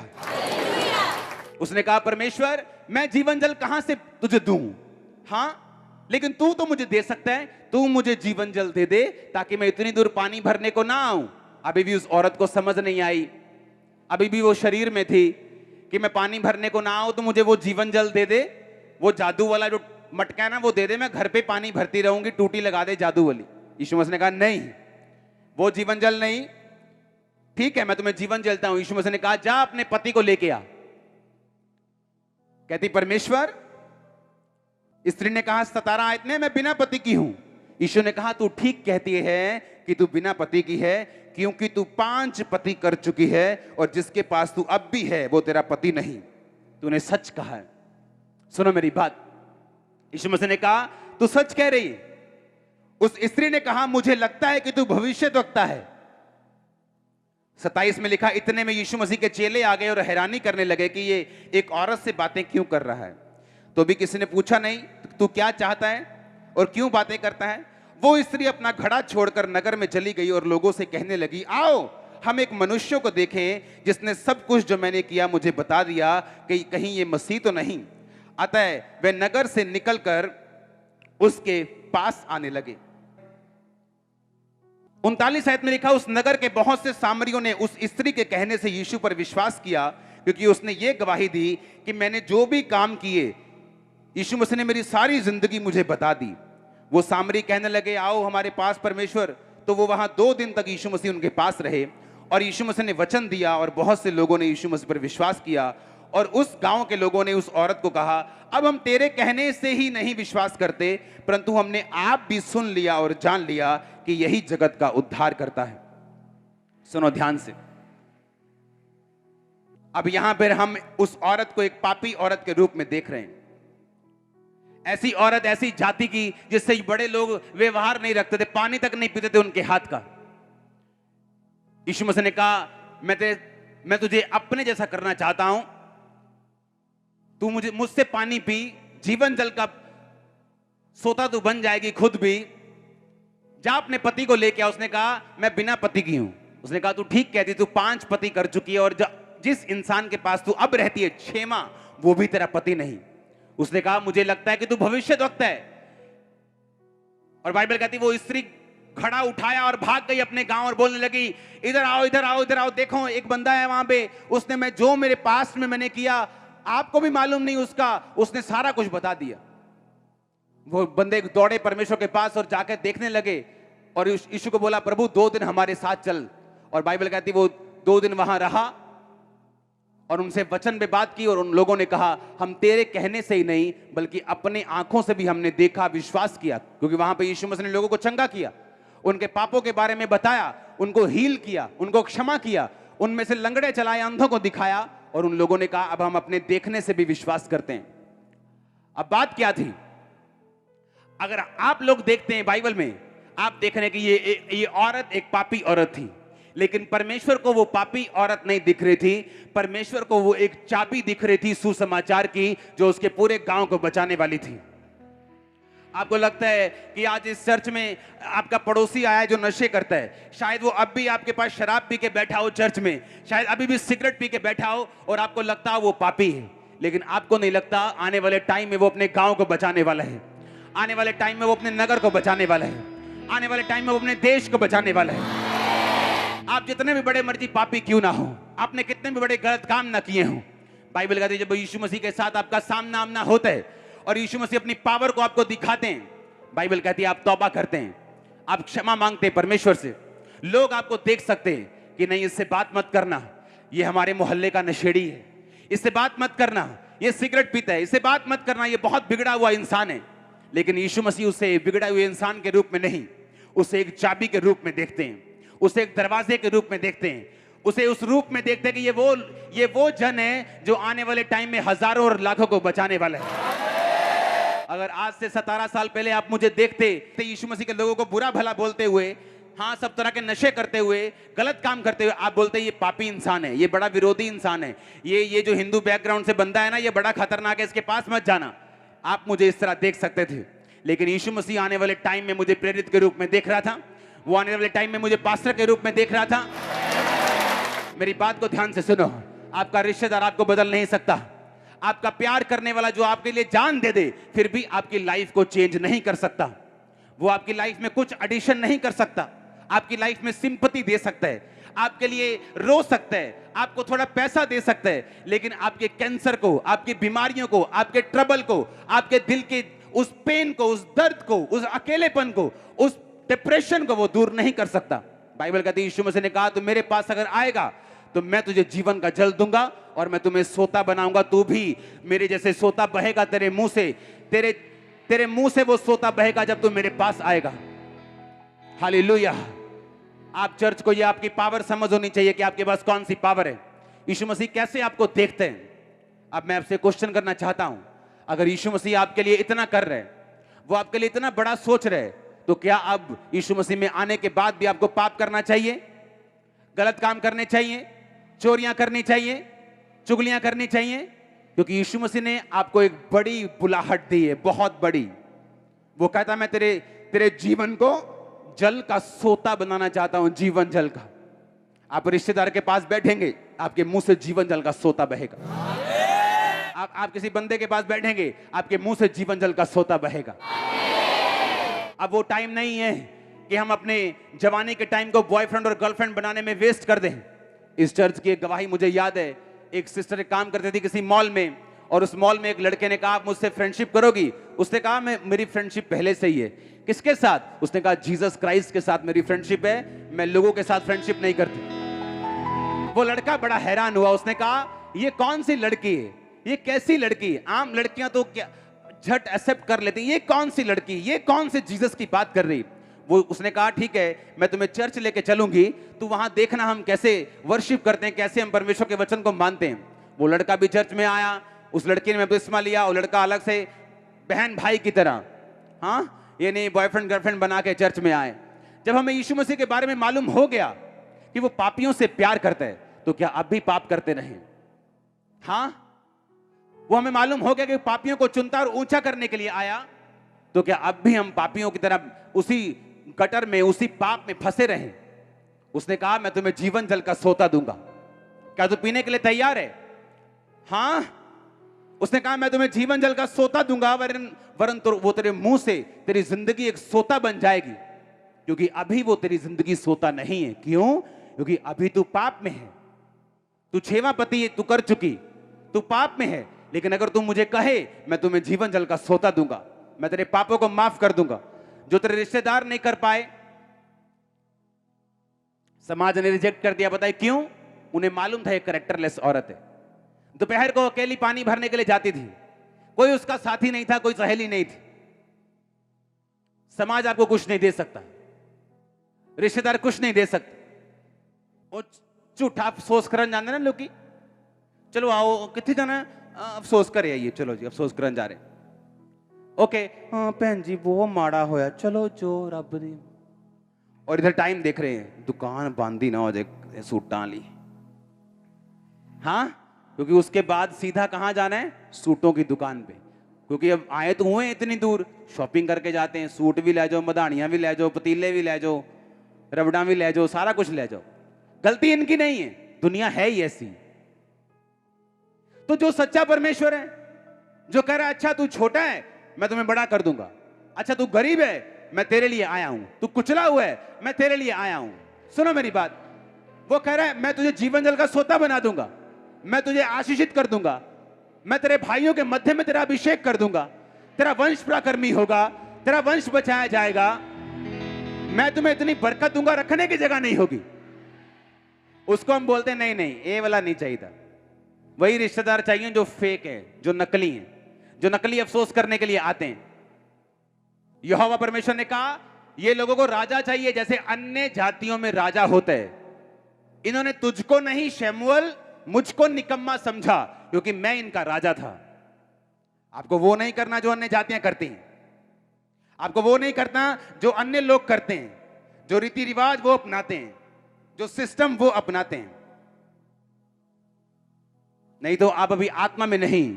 उसने कहा परमेश्वर मैं जीवन जल कहां से तुझे दूं? हाँ लेकिन तू तो मुझे दे सकता है, तू मुझे जीवन जल दे दे ताकि मैं इतनी दूर पानी भरने को ना आऊं। अभी भी उस औरत को समझ नहीं आई, अभी भी वो शरीर में थी कि मैं पानी भरने को ना आऊं तो मुझे वो जीवन जल दे दे, वो जादू वाला जो मटका है ना वो दे दे, मैं घर पे पानी भरती रहूंगी, टूटी लगा दे जादू वाली। यीशु मसीह ने कहा नहीं, वो जीवन जल नहीं। ठीक है मैं तुम्हें जीवन जलता हूं। यीशु मसीह ने कहा जा अपने पति को लेके आ। कहती परमेश्वर, स्त्री ने कहा 17 आयत में मैं बिना पति की हूं। यीशु ने कहा तू ठीक कहती है कि तू बिना पति की है, क्योंकि तू 5 पति कर चुकी है और जिसके पास तू अब भी है वो तेरा पति नहीं। तूने सच कहा है। सुनो मेरी बात, यीशु मसीह ने कहा तू सच कह रही है। उस स्त्री ने कहा मुझे लगता है कि तू भविष्यद्वक्ता है। 27 में लिखा, इतने में यीशु मसीह के चेले आ गए और हैरानी करने लगे कि ये एक औरत से बातें क्यों कर रहा है। तो भी किसी ने पूछा नहीं तू क्या चाहता है और क्यों बातें करता है। वो स्त्री अपना घड़ा छोड़कर नगर में चली गई और लोगों से कहने लगी, आओ हम एक मनुष्य को देखें जिसने सब कुछ जो मैंने किया मुझे बता दिया कि कहीं ये मसीह तो नहीं। अतः वे नगर से निकलकर उसके पास आने लगे। 39 आयत में लिखा, उस नगर के बहुत से सामरियों ने उस स्त्री के कहने से यीशु पर विश्वास किया, क्योंकि उसने ये गवाही दी कि मैंने जो भी काम किए यीशु मसीह ने मेरी सारी जिंदगी मुझे बता दी। वो सामरी कहने लगे, आओ हमारे पास परमेश्वर। तो वो वहां 2 दिन तक यीशु मसीह उनके पास रहे और यीशु मसीह ने वचन दिया और बहुत से लोगों ने यीशु मसीह पर विश्वास किया। और उस गांव के लोगों ने उस औरत को कहा, अब हम तेरे कहने से ही नहीं विश्वास करते, परंतु हमने आप भी सुन लिया और जान लिया कि यही जगत का उद्धार करता है। सुनो ध्यान से, अब यहां पर हम उस औरत को एक पापी औरत के रूप में देख रहे हैं। ऐसी औरत, ऐसी जाति की जिससे बड़े लोग व्यवहार नहीं रखते थे, पानी तक नहीं पीते थे उनके हाथ का। यीशु मसीह ने कहा, मैं तुझे अपने जैसा करना चाहता हूं, तू मुझसे पानी पी, जीवन जल का सोता तू बन जाएगी खुद भी। जा अपने पति को लेके आ। उसने कहा मैं बिना पति की हूं। उसने कहा तू ठीक कहती, तू 5 पति कर चुकी है और जिस इंसान के पास तू अब रहती है 6वां, वो भी तेरा पति नहीं। उसने कहा मुझे लगता है कि तू भविष्यद्वक्ता है। और बाइबल कहती वो स्त्री घड़ा उठाया और भाग गई अपने गांव और बोलने लगी, इधर आओ इधर आओ इधर आओ, देखो एक बंदा है वहां पे, उसने मैं जो मेरे पास में मैंने किया आपको भी मालूम नहीं उसका, उसने सारा कुछ बता दिया। वो बंदे दौड़े परमेश्वर के पास और जाकर देखने लगे और यीशु को बोला, प्रभु 2 दिन हमारे साथ चल। और बाइबल कहती वो 2 दिन वहां रहा और उनसे वचन पे बात की और उन लोगों ने कहा हम तेरे कहने से ही नहीं बल्कि अपने आंखों से भी हमने देखा, विश्वास किया। क्योंकि वहां पे यीशु मसीह ने लोगों को चंगा किया, उनके पापों के बारे में बताया, उनको हील किया, उनको क्षमा किया, उनमें से लंगड़े चलाए, अंधों को दिखाया। और उन लोगों ने कहा अब हम अपने देखने से भी विश्वास करते हैं। अब बात क्या थी, अगर आप लोग देखते हैं बाइबल में, आप देख रहे हैं कि ये औरत एक पापी औरत थी, लेकिन परमेश्वर को वो पापी औरत नहीं दिख रही थी। परमेश्वर को वो एक चाबी दिख रही थी सुसमाचार की, जो उसके पूरे गांव को बचाने वाली थी। आपको लगता है कि आज इस चर्च में आपका पड़ोसी आया है जो नशे करता है, शायद वो अब भी आपके पास शराब पी के बैठा हो चर्च में, शायद अभी भी सिगरेट पी के बैठा हो और आपको लगता है वो पापी है, लेकिन आपको नहीं लगता आने वाले टाइम में वो अपने गांव को बचाने वाला है, आने वाले टाइम में वो अपने नगर को बचाने वाला है, आने वाले टाइम में वो अपने देश को बचाने वाला है। आप जितने भी बड़े मर्जी पापी क्यों ना हो, आपने कितने भी बड़े गलत काम ना किए हो, बाइबल कहती है जब यीशु मसीह के साथ आपका सामना आमना होता है और यीशु मसीह अपनी पावर को आपको दिखाते हैं, बाइबल कहती है आप तौबा करते हैं, आप क्षमा मांगते हैं परमेश्वर से। लोग आपको देख सकते हैं कि नहीं इससे बात मत करना, ये हमारे मोहल्ले का नशेड़ी है, इससे बात मत करना, ये सिगरेट पीता है, इससे बात मत करना, ये बहुत बिगड़ा हुआ इंसान है। लेकिन यीशु मसीह उसे बिगड़े हुए इंसान के रूप में नहीं, उसे एक चाबी के रूप में देखते हैं, उसे एक दरवाजे के रूप में देखते हैं, उसे उस रूप में देखते हैं कि ये वो जन है जो आने वाले टाइम में हजारों और लाखों को बचाने वाला है। अगर आज से 17 साल पहले आप मुझे देखते तो यीशु मसीह के लोगों को बुरा भला बोलते हुए, हाँ सब तरह के नशे करते हुए, गलत काम करते हुए, आप बोलते ये पापी इंसान है, ये बड़ा विरोधी इंसान है, ये जो हिंदू बैकग्राउंड से बंदा है ना, ये बड़ा खतरनाक है, इसके पास मत जाना। आप मुझे इस तरह देख सकते थे, लेकिन यीशु मसीह आने वाले टाइम में मुझे प्रेरित के रूप में देख रहा था, वो आने वाले टाइम में मुझे पास्टर के रूप में देख रहा था। मेरी बात को ध्यान से सुनो, आपका रिश्तेदार आपको बदल नहीं सकता, आपका प्यार करने वाला जो आपके लिए जान दे दे फिर भी आपकी लाइफ को चेंज नहीं कर सकता, वो आपकी लाइफ में कुछ एडिशन नहीं कर सकता, आपकी लाइफ में सिंपैथी दे सकता है, आपके लिए रो सकता है, आपको थोड़ा पैसा दे सकता है, लेकिन आपके कैंसर को, आपकी बीमारियों को, आपके ट्रबल को, आपके दिल के उस पेन को, उस दर्द को, उस अकेलेपन को, उस डिप्रेशन को वो दूर नहीं कर सकता। बाइबल कहती है यीशु मसीह ने कहा तू मेरे पास अगर आएगा तो मैं तुझे जीवन का जल दूंगा और मैं तुम्हें सोता बनाऊंगा, तू भी मेरे जैसे सोता बहेगा तेरे मुंह से, तेरे मुंह से वो सोता बहेगा जब तू मेरे पास आएगा। हालेलुया। आप चर्च को ये आपकी पावर समझ होनी चाहिए कि आपके पास कौन सी पावर है। यीशु मसीह कैसे आपको देखते हैं, अब मैं आपसे क्वेश्चन करना चाहता हूं, अगर यीशु मसीह आपके लिए इतना कर रहे हैं, वो आपके लिए इतना बड़ा सोच रहे हैं, तो क्या अब यीशु मसीह में आने के बाद भी आपको पाप करना चाहिए, गलत काम करने चाहिए, चोरियां करनी चाहिए, चुगलियां करनी चाहिए? क्योंकि यीशु मसीह ने आपको एक बड़ी बुलाहट दी है, बहुत बड़ी। वो कहता मैं तेरे जीवन को जल का सोता बनाना चाहता हूं, जीवन जल का। आप रिश्तेदार के पास बैठेंगे, आपके मुंह से जीवन जल का सोता बहेगा। आप किसी बंदे के पास बैठेंगे, आपके मुंह से जीवन जल का सोता बहेगा। अब वो टाइम नहीं है कि हम अपने जवानी के टाइम को बॉयफ्रेंड और गर्लफ्रेंड बनाने में वेस्ट कर दें। इस चर्च की एक गवाही मुझे याद है, एक सिस्टर काम करती थी किसी मॉल में, और उस मॉल में एक लड़के ने कहा आप मुझसे फ्रेंडशिप करोगी? उसने कहा मेरी फ्रेंडशिप पहले से ही है। किसके साथ? उसने कहा जीसस क्राइस्ट के साथ मेरी फ्रेंडशिप है, मैं लोगों के साथ फ्रेंडशिप नहीं करती। वो लड़का बड़ा हैरान हुआ, उसने कहा ये कौन सी लड़की है, ये कैसी लड़की? आम लड़कियां तो क्या झट एक्सेप्ट कर लेती, ये कौन सी लड़की, ये कौन से जीसस की बात कर रही? वो उसने कहा ठीक है, मैं तुम्हें चर्च लेके चलूंगी, तू वहां देखना हम कैसे वर्शिप करते हैं, कैसे हम परमेश्वर के वचन को मानते हैं। वो लड़का भी चर्च में आया, उस लड़की ने बपतिस्मा लिया, और लड़का अलग से बहन भाई की तरह, हाँ ये नहीं बॉयफ्रेंड गर्लफ्रेंड बना के चर्च में आए। जब हमें यीशु मसीह के बारे में मालूम हो गया कि वो पापियों से प्यार करता है, तो क्या अब भी पाप करते रहें? हाँ, वो हमें मालूम हो गया कि पापियों को चुनता और ऊंचा करने के लिए आया, तो क्या अब भी हम पापियों की तरह उसी गटर में, उसी पाप में फंसे रहें? उसने कहा मैं तुम्हें जीवन जल का सोता दूंगा, क्या तू पीने के लिए तैयार है? हाँ, उसने कहा मैं तुम्हें जीवन जल का सोता दूंगा, वरन तो वो तेरे मुंह से तेरी जिंदगी एक सोता बन जाएगी, क्योंकि अभी वो तेरी जिंदगी सोता नहीं है। क्यों? क्योंकि अभी तू पाप में है, तू 6वां पति तू कर चुकी, तू पाप में है। लेकिन अगर तू मुझे कहे मैं तुम्हें जीवन जल का सोता दूंगा, मैं तेरे पापों को माफ कर दूंगा, जो तेरे रिश्तेदार नहीं कर पाए, समाज ने रिजेक्ट कर दिया। बताए क्यों? उन्हें मालूम था ये कैरेक्टरलेस औरत है। दोपहर को अकेली पानी भरने के लिए जाती थी, कोई उसका साथी नहीं था, कोई सहेली नहीं थी। समाज आपको कुछ नहीं दे सकता, रिश्तेदार कुछ नहीं दे सकते। वो झूठा अफसोस करन जाते ना लोग, चलो आओ कितने जाना अफसोस करे आइए, चलो जी अफसोस करन जा रहे, ओके हाँ भैन जी वो माड़ा होया, चलो जो रब दी। और इधर टाइम देख रहे हैं, दुकान बंद ही ना हो जाए सूटां ली। हाँ, क्योंकि उसके बाद सीधा कहां जाना है? सूटों की दुकान पे, क्योंकि अब आए तो हुए इतनी दूर, शॉपिंग करके जाते हैं, सूट भी ले जाओ, मधानियां भी ले जाओ, पतीले भी ले जाओ, रबड़ा भी ले जाओ, सारा कुछ ले जाओ। गलती इनकी नहीं है, दुनिया है ही ऐसी। तो जो सच्चा परमेश्वर है, जो कह रहा है अच्छा तू छोटा है मैं तुम्हें बड़ा कर दूंगा, अच्छा तू गरीब है मैं तेरे लिए आया हूं, तू कुचला हुआ है मैं तेरे लिए आया हूं, सुनो मेरी बात। वो कह रहा है मैं तुझे जीवन जल का सोता बना दूंगा, मैं तुझे आशीषित कर दूंगा, मैं तेरे भाइयों के मध्य में तेरा अभिषेक कर दूंगा, तेरा वंश पराक्रमी होगा, तेरा वंश बचाया जाएगा, मैं तुम्हें इतनी बरकत दूंगा रखने की जगह नहीं होगी। उसको हम बोलते हैं नहीं नहीं ये वाला नहीं चाहिए था। वही रिश्तेदार चाहिए जो फेक है, जो नकली है, जो नकली अफसोस करने के लिए आते हैं। यहोवा परमेश्वर ने कहा ये लोगों को राजा चाहिए जैसे अन्य जातियों में राजा होते हैं। इन्होंने तुझको नहीं शमूएल मुझको निकम्मा समझा, क्योंकि मैं इनका राजा था। आपको वो नहीं करना जो अन्य जातियां करती हैं, आपको वो नहीं करना जो अन्य लोग करते हैं, जो रीति रिवाज वो अपनाते हैं, जो सिस्टम वो अपनाते हैं। नहीं तो आप अभी आत्मा में नहीं।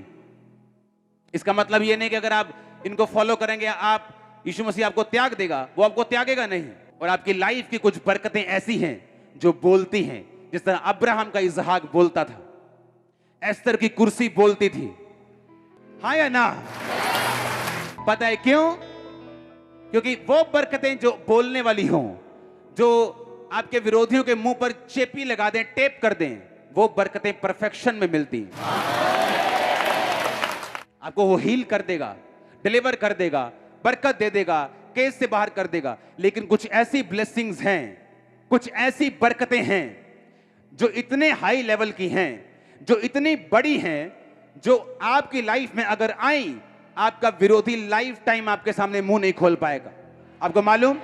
इसका मतलब ये नहीं कि अगर आप इनको फॉलो करेंगे आप यीशु मसीह आपको त्याग देगा, वो आपको त्यागेगा नहीं। और आपकी लाइफ की कुछ बरकतें ऐसी हैं जो बोलती हैं, जिस तरह अब्राहम का इसहाक बोलता था, एस्तर की कुर्सी बोलती थी, हाँ या ना? पता है क्यों? क्योंकि वो बरकतें जो बोलने वाली हों, जो आपके विरोधियों के मुंह पर चेपी लगा दें, टेप कर दें, वो बरकतें परफेक्शन में मिलती हैं। आपको वो हील कर देगा, डिलीवर कर देगा, बरकत दे देगा, केस से बाहर कर देगा। लेकिन कुछ ऐसी ब्लेसिंग्स हैं, कुछ ऐसी बरकतें हैं जो इतने हाई लेवल की हैं, जो इतनी बड़ी हैं, जो आपकी लाइफ में अगर आई, आपका विरोधी लाइफ टाइम आपके सामने मुंह नहीं खोल पाएगा। आपको मालूम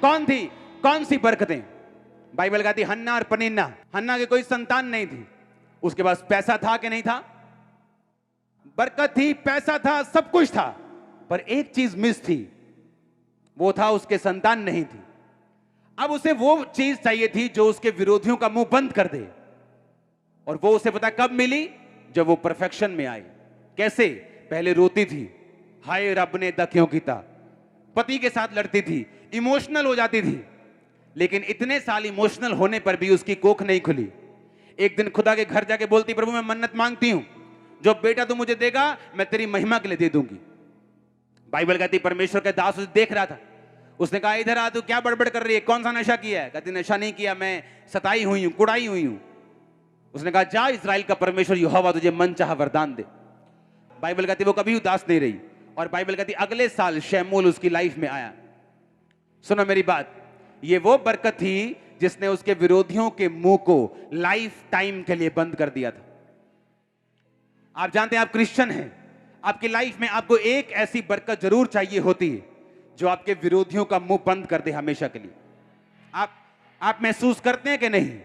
कौन थी, कौन सी बरकतें? बाइबल कहती हन्ना और पनिन्ना। हन्ना के कोई संतान नहीं थी, उसके पास पैसा था कि नहीं था? बरकत थी, पैसा था, सब कुछ था, पर एक चीज मिस थी, वो था उसके संतान नहीं थी। अब उसे वो चीज चाहिए थी जो उसके विरोधियों का मुंह बंद कर दे, और वो उसे पता कब मिली? जब वो परफेक्शन में आई। कैसे? पहले रोती थी, हाय रब ने दा क्यों कीता, पति के साथ लड़ती थी, इमोशनल हो जाती थी, लेकिन इतने साल इमोशनल होने पर भी उसकी कोख नहीं खुली। एक दिन खुदा के घर जाके बोलती, प्रभु मैं मन्नत मांगती हूं, जो बेटा तू मुझे देगा मैं तेरी महिमा के लिए दे दूंगी। बाइबल कहती परमेश्वर के दास उसे देख रहा था, उसने कहा इधर आ, तू क्या बड़बड़ कर रही है, कौन सा नशा किया है? कहती नशा नहीं किया, मैं सताई हुई हूं, कुड़ाई हुई हूं। उसने कहा जा, इस्राएल का परमेश्वर यहोवा तुझे मन चाहा वरदान दे। बाइबल कहती वो कभी उदास नहीं रही, और बाइबल कहती अगले साल शमूएल उसकी लाइफ में आया। सुनो मेरी बात, ये वो बरकत थी जिसने उसके विरोधियों के मुंह को लाइफ टाइम के लिए बंद कर दिया था। आप जानते हैं आप क्रिश्चियन हैं, आपकी लाइफ में आपको एक ऐसी बरकत जरूर चाहिए होती है जो आपके विरोधियों का मुंह बंद कर दे हमेशा के लिए। आप महसूस करते हैं कि नहीं?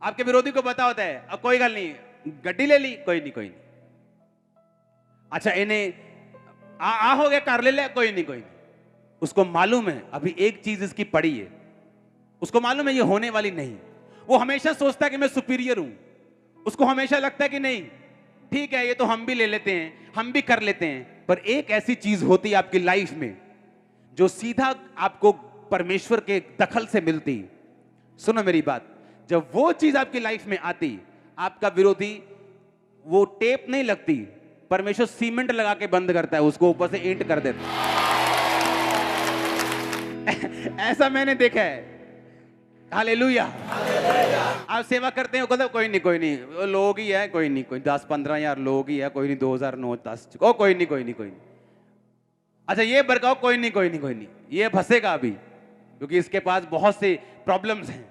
आपके विरोधी को पता होता है कोई गल नहीं, गड्डी ले ली, कोई नहीं, अच्छा इन्हें आ हो गया, कर ले, कोई नहीं। उसको मालूम है अभी एक चीज इसकी पड़ी है, उसको मालूम है ये होने वाली नहीं। वो हमेशा सोचता है कि मैं सुपीरियर हूं, उसको हमेशा लगता है कि नहीं ठीक है, ये तो हम भी ले लेते हैं, हम भी कर लेते हैं। पर एक ऐसी चीज होती है आपकी लाइफ में जो सीधा आपको परमेश्वर के दखल से मिलती। सुनो मेरी बात, जब वो चीज आपकी लाइफ में आती, आपका विरोधी, वो टेप नहीं लगती, परमेश्वर सीमेंट लगा के बंद करता है, उसको ऊपर से ईंट कर देता है। ऐसा मैंने देखा है। हालेलुया। आप सेवा करते हो, कहते कोई नहीं, लोग ही है, कोई नहीं, 10-15 हजार लोग ही है, कोई नहीं, 2009-10 कोई नहीं। अच्छा ये बरकाओ, कोई नहीं, ये फंसेगा अभी, क्योंकि इसके पास बहुत से प्रॉब्लम्स हैं।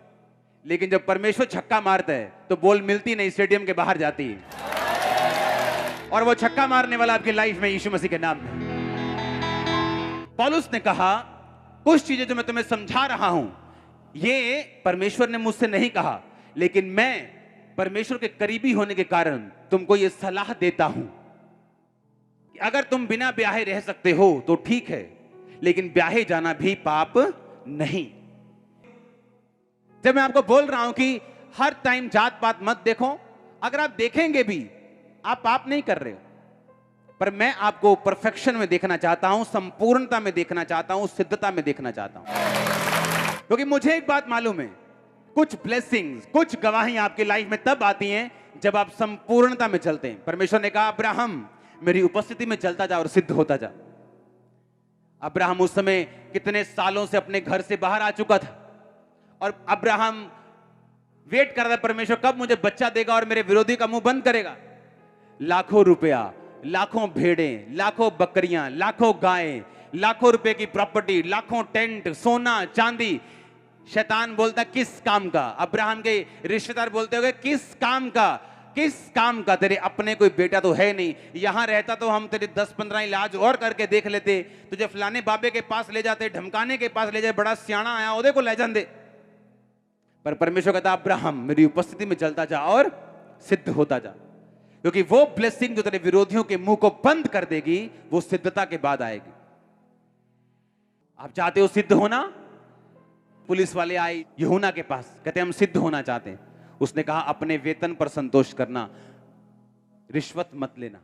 लेकिन जब परमेश्वर छक्का मारता है तो बॉल मिलती नहीं, स्टेडियम के बाहर जाती है, और वो छक्का मारने वाला आपकी लाइफ में यीशु मसीह के नाम में। पौलुस ने कहा कुछ चीजें जो मैं तुम्हें समझा रहा हूं, ये परमेश्वर ने मुझसे नहीं कहा, लेकिन मैं परमेश्वर के करीबी होने के कारण तुमको ये सलाह देता हूं कि अगर तुम बिना ब्याहे रह सकते हो तो ठीक है, लेकिन ब्याहे जाना भी पाप नहीं। जब मैं आपको बोल रहा हूं कि हर टाइम जात पात मत देखो, अगर आप देखेंगे भी आप पाप नहीं कर रहे हो, पर मैं आपको परफेक्शन में देखना चाहता हूं, संपूर्णता में देखना चाहता हूं, सिद्धता में देखना चाहता हूं। क्योंकि मुझे एक बात मालूम है, कुछ ब्लेसिंग्स, कुछ गवाहियां आपकी लाइफ में तब आती हैं जब आप संपूर्णता में चलते हैं। परमेश्वर ने कहा अब्राहम मेरी उपस्थिति में चलता जा और सिद्ध होता जा। अब्राहम उस समय कितने सालों से अपने घर से बाहर आ चुका था, और अब्राहम वेट कर रहा था परमेश्वर कब मुझे बच्चा देगा और मेरे विरोधी का मुंह बंद करेगा। लाखों रुपया, लाखों भेड़ें, लाखों बकरियां, लाखों गायें, लाखों रुपए की प्रॉपर्टी, लाखों टेंट, सोना चांदी। शैतान बोलता किस काम का? अब्राहम के रिश्तेदार बोलते होंगे किस काम का? तेरे अपने कोई बेटा तो है नहीं, यहां रहता तो हम तेरे 10-15 इलाज और करके देख लेते, तुझे फलाने बाबे के पास ले जाते, ढमकाने के पास ले जाते, बड़ा सियाना आया ओदे को ले जाते। पर परमेश्वर कहता अब्राहम मेरी उपस्थिति में चलता जा और सिद्ध होता जा, क्योंकि वो ब्लेसिंग जो तेरे विरोधियों के मुंह को बंद कर देगी वो सिद्धता के बाद आएगी। आप चाहते हो सिद्ध होना? पुलिस वाले आए यूहन्ना के पास, कहते हम सिद्ध होना चाहते हैं। उसने कहा अपने वेतन पर संतोष करना, रिश्वत मत लेना।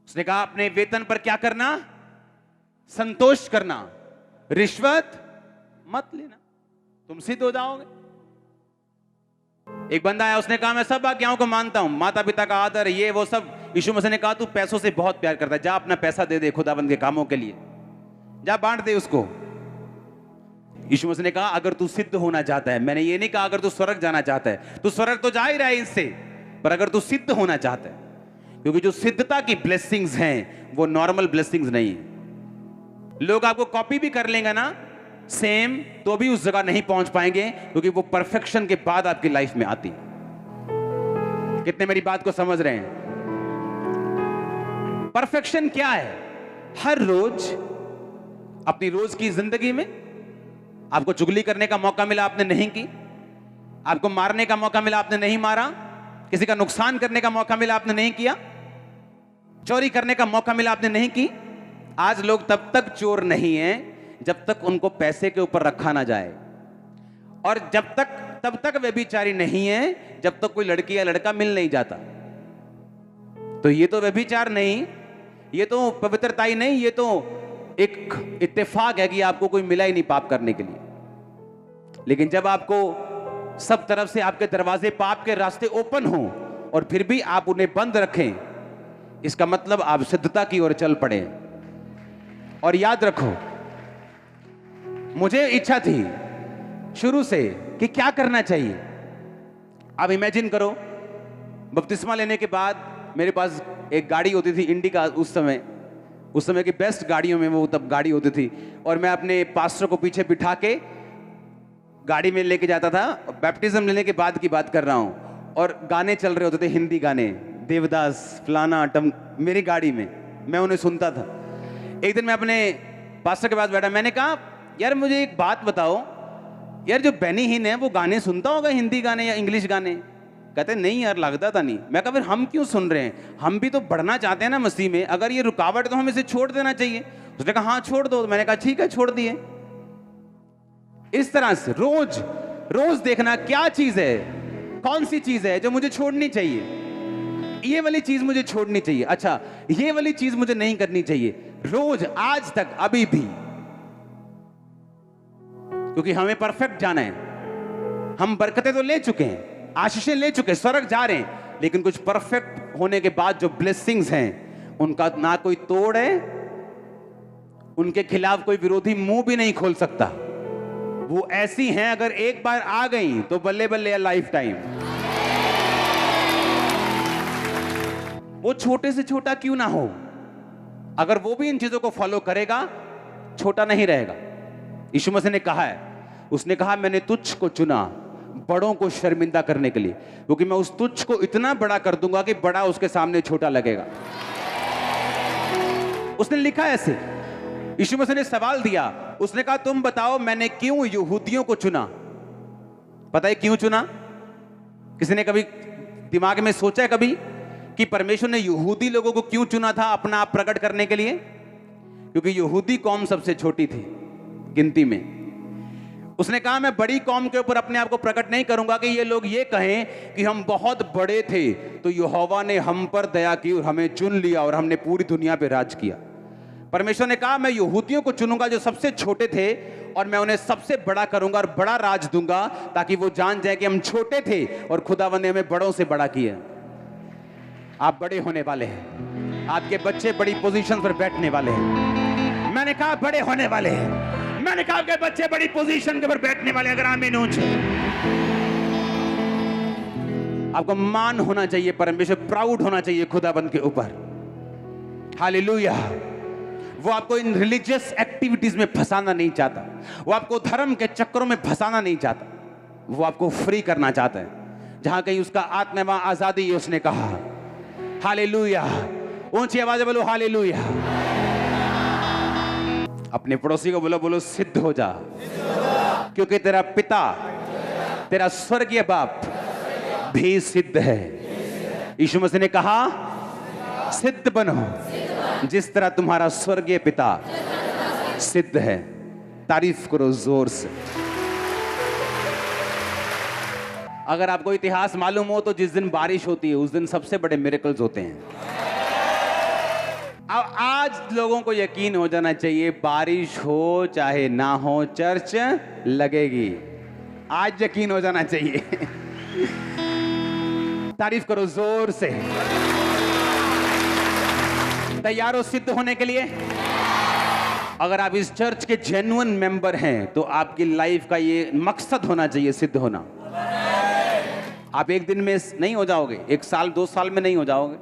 उसने कहा अपने वेतन पर क्या करना? संतोष करना, रिश्वत मत लेना, तुम सिद्ध हो जाओगे। एक बंदा आया, उसने कहा मैं सब आज्ञाओं को मानता हूं, माता पिता का आदर, ये वो सब। यीशु मसीह ने कहा तू पैसों से बहुत प्यार करता है, जा अपना पैसा दे दे खुदाबंद के कामों के लिए, जा बांट दे उसको। यीशु मसीह ने कहा अगर तू सिद्ध होना चाहता है, मैंने ये नहीं कहा अगर तू स्वर्ग जाना चाहता है, तू स्वर्ग तो जा ही रहा है इससे, पर अगर तू सिद्ध होना चाहता है, क्योंकि जो सिद्धता की ब्लेसिंग्स हैं वो नॉर्मल ब्लेसिंग्स नहीं है। लोग आपको कॉपी भी कर लेंगे ना सेम, तो भी उस जगह नहीं पहुंच पाएंगे, क्योंकि वो परफेक्शन के बाद आपकी लाइफ में आती। कितने मेरी बात को समझ रहे हैं? परफेक्शन क्या है? हर रोज अपनी रोज की जिंदगी में आपको चुगली करने का मौका मिला, आपने नहीं की, आपको मारने का मौका मिला, आपने नहीं मारा, किसी का नुकसान करने का मौका मिला, आपने नहीं किया। चोरी करने का मौका मिला, आपने नहीं की। आज लोग तब तक चोर नहीं हैं जब तक उनको पैसे के ऊपर रखा ना जाए, और तब तक व्यभिचारी नहीं है जब तक कोई लड़की या लड़का मिल नहीं जाता। तो ये तो व्यभिचार नहीं, ये तो पवित्रता ही नहीं, ये तो एक इत्तेफाक है कि आपको कोई मिला ही नहीं पाप करने के लिए। लेकिन जब आपको सब तरफ से आपके दरवाजे पाप के रास्ते ओपन हो और फिर भी आप उन्हें बंद रखें, इसका मतलब आप सिद्धता की ओर चल पड़े। और याद रखो, मुझे इच्छा थी शुरू से कि क्या करना चाहिए। आप इमेजिन करो, बपतिस्मा लेने के बाद मेरे पास एक गाड़ी होती थी इंडिका, उस समय की बेस्ट गाड़ियों में वो तब गाड़ी होती थी, और मैं अपने पास्टर को पीछे बिठा के गाड़ी में लेके जाता था। बैप्टिज्म लेने के बाद की बात कर रहा हूं, और गाने चल रहे होते थे, हिंदी गाने, देवदास फलाना टम, मेरी गाड़ी में मैं उन्हें सुनता था। एक दिन मैं अपने पास्टर के पास बैठा, मैंने कहा यार मुझे एक बात बताओ, यार जो बेनी हिन है वो गाने सुनता होगा, हिंदी गाने या इंग्लिश गाने? कहते नहीं यार, लगता था नहीं। मैं कहा फिर हम क्यों सुन रहे हैं, हम भी तो बढ़ना चाहते हैं ना मसीह में, अगर ये रुकावट है तो हमें इसे छोड़ देना चाहिए। उसने कहा हाँ छोड़ दो। मैंने कहा ठीक है, छोड़ दिए। इस तरह से रोज देखना क्या चीज है, कौन सी चीज है जो मुझे छोड़नी चाहिए, ये वाली चीज मुझे छोड़नी चाहिए, अच्छा ये वाली चीज मुझे नहीं करनी चाहिए, रोज, आज तक, अभी भी। क्योंकि हमें परफेक्ट जाना है। हम बरकतें तो ले चुके हैं, आशीषें ले चुके हैं, स्वर्ग जा रहे हैं, लेकिन कुछ परफेक्ट होने के बाद जो ब्लेसिंग्स हैं उनका ना कोई तोड़ है, उनके खिलाफ कोई विरोधी मुंह भी नहीं खोल सकता। वो ऐसी हैं, अगर एक बार आ गई तो बल्ले बल्ले लाइफ टाइम। वो छोटे से छोटा क्यों ना हो, अगर वो भी इन चीजों को फॉलो करेगा, छोटा नहीं रहेगा। यीशु मसीह ने कहा है, उसने कहा मैंने तुच्छ को चुना बड़ों को शर्मिंदा करने के लिए, क्योंकि मैं उस तुच्छ को इतना बड़ा कर दूंगा कि बड़ा उसके सामने छोटा लगेगा। उसने लिखा ऐसे। यीशु मसीह ने सवाल दिया, उसने कहा तुम बताओ मैंने क्यों यहूदियों को चुना? पता है क्यों चुना? किसी ने कभी दिमाग में सोचा है कभी कि परमेश्वर ने यहूदी लोगों को क्यों चुना था अपना आप प्रकट करने के लिए? क्योंकि यहूदी कौम सबसे छोटी थी गिनती में। उसने कहा मैं बड़ी कौम के ऊपर अपने आप को प्रकट नहीं करूंगा कि ये लोग ये कहें कि हम बहुत बड़े थे, तो यहोवा ने हम पर दया की और हमें चुन लिया और हमने पूरी दुनिया पे राज किया। परमेश्वर ने कहा मैं यहूदियों को चुनूंगा जो सबसे छोटे थे, और मैं उन्हें सबसे बड़ा करूंगा और बड़ा राज दूंगा, ताकि वो जान जाए कि हम छोटे थे और खुदावंद ने हमें बड़ों से बड़ा किया। आप बड़े होने वाले हैं, आपके बच्चे बड़ी पोजीशन पर बैठने वाले हैं। मैंने कहा बड़े होने वाले हैं, मैंने कहा आपके बच्चे बड़ी पोजीशन के ऊपर बैठने वाले। अगर आमीन ऊंचे, आपको मान होना चाहिए, परमेश्वर प्राउड होना चाहिए खुदाबंद के ऊपर। हालेलुया। वो आपको इन रिलीजियस एक्टिविटीज में फंसाना नहीं चाहता, वो आपको धर्म के चक्करों में फंसाना नहीं चाहता, वो आपको फ्री करना चाहता है। जहां कहीं उसका आत्मा वहां आजादी है, उसने कहा हालेलुया। ऊंची आवाज में बोलो हालेलुया। अपने पड़ोसी को बोलो सिद्ध हो जा, क्योंकि तेरा पिता, तेरा स्वर्गीय बाप भी सिद्ध है। यीशु मसीह ने कहा सिद्ध बनो जिस तरह तुम्हारा स्वर्गीय पिता सिद्ध है। तारीफ करो जोर से। अगर आपको इतिहास मालूम हो तो जिस दिन बारिश होती है उस दिन सबसे बड़े मिरेकल्स होते हैं। अब आज लोगों को यकीन हो जाना चाहिए, बारिश हो चाहे ना हो चर्च लगेगी। आज यकीन हो जाना चाहिए। तारीफ करो जोर से। तैयार हो सिद्ध होने के लिए? अगर आप इस चर्च के जेन्युइन मेंबर हैं तो आपकी लाइफ का ये मकसद होना चाहिए, सिद्ध होना। आप एक दिन में नहीं हो जाओगे, एक साल 2 साल में नहीं हो जाओगे।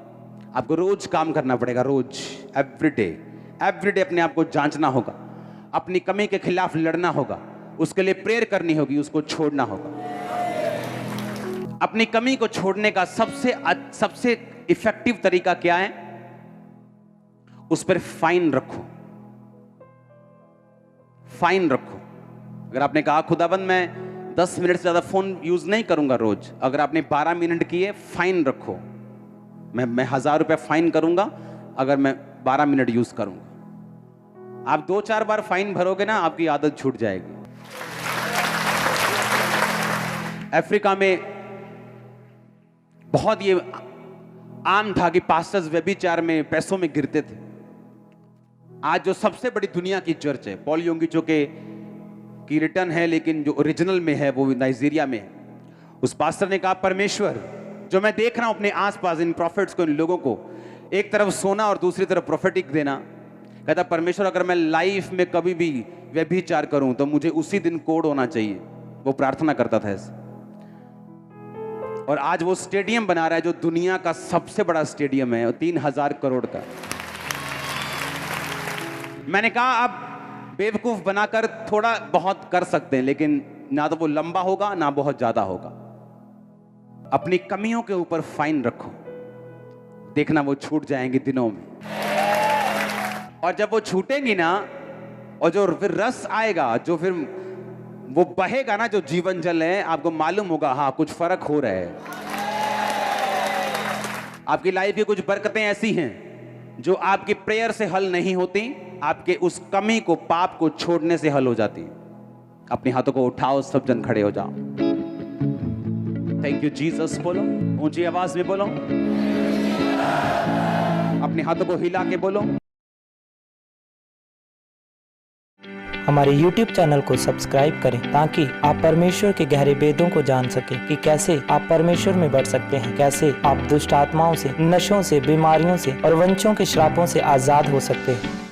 आपको रोज काम करना पड़ेगा, रोज, एवरीडे अपने आप को जांचना होगा, अपनी कमी के खिलाफ लड़ना होगा, उसके लिए प्रेयर करनी होगी, उसको छोड़ना होगा। अपनी कमी को छोड़ने का सबसे इफेक्टिव तरीका क्या है? उस पर फाइन रखो, फाइन रखो। अगर आपने कहा खुदाबंद मैं 10 मिनट से ज़्यादा फ़ोन यूज़ नहीं करूँगा रोज़। अगर आपने 12 मिनट किए, फाइन रखो, मैं 1000 रुपये फाइन करूँगा अगर मैं 12 मिनट यूज़ करूँगा। आप 2-4 बार फाइन भरोगे ना, आपकी आदत छूट जाएगी। अफ्रीका में बहुत ये आम था कि पास्टर्स व्यभिचार में, पैसों में गिरते थे। आज जो सबसे बड़ी दुनिया की चर्च है, पॉल योंगिचो की रिटर्न है, लेकिन जो ओरिजिनल में है वो नाइजीरिया में है। उस पास्टर ने कहा, परमेश्वर, जो मैं देख रहा हूं अपने आसपास इन प्रॉफिट्स को, इन लोगों को, एक तरफ सोना और दूसरी तरफ प्रोफेटिक देना, कहता परमेश्वर अगर मैं लाइफ में कभी भी व्यभिचार करूं तो मुझे उसी दिन कोड होना चाहिए। वो प्रार्थना करता था ऐसे। और आज वो स्टेडियम बना रहा है जो दुनिया का सबसे बड़ा स्टेडियम है, 3000 करोड़ का। मैंने कहा आप बेवकूफ बनाकर थोड़ा बहुत कर सकते हैं, लेकिन ना तो वो लंबा होगा ना बहुत ज्यादा होगा। अपनी कमियों के ऊपर फाइन रखो, देखना वो छूट जाएंगी दिनों में। और जब वो छूटेंगी ना, और जो फिर रस आएगा, जो फिर वो बहेगा ना, जो जीवन जल है, आपको मालूम होगा हाँ कुछ फर्क हो रहा है। आपकी लाइफ की कुछ बरकतें ऐसी हैं जो आपकी प्रेयर से हल नहीं होती, आपके उस कमी को, पाप को छोड़ने से हल हो जाती। अपने हाथों को उठाओ, सब जन खड़े हो जाओ। थैंक यू जीसस बोलो, ऊंची आवाज में बोलो, अपने हाथों को हिला के बोलो। हमारे YouTube चैनल को सब्सक्राइब करें ताकि आप परमेश्वर के गहरे वेदों को जान सकें कि कैसे आप परमेश्वर में बढ़ सकते हैं, कैसे आप दुष्ट आत्माओं से, नशों से, बीमारियों से और वंशों के श्रापों से आजाद हो सकते हैं।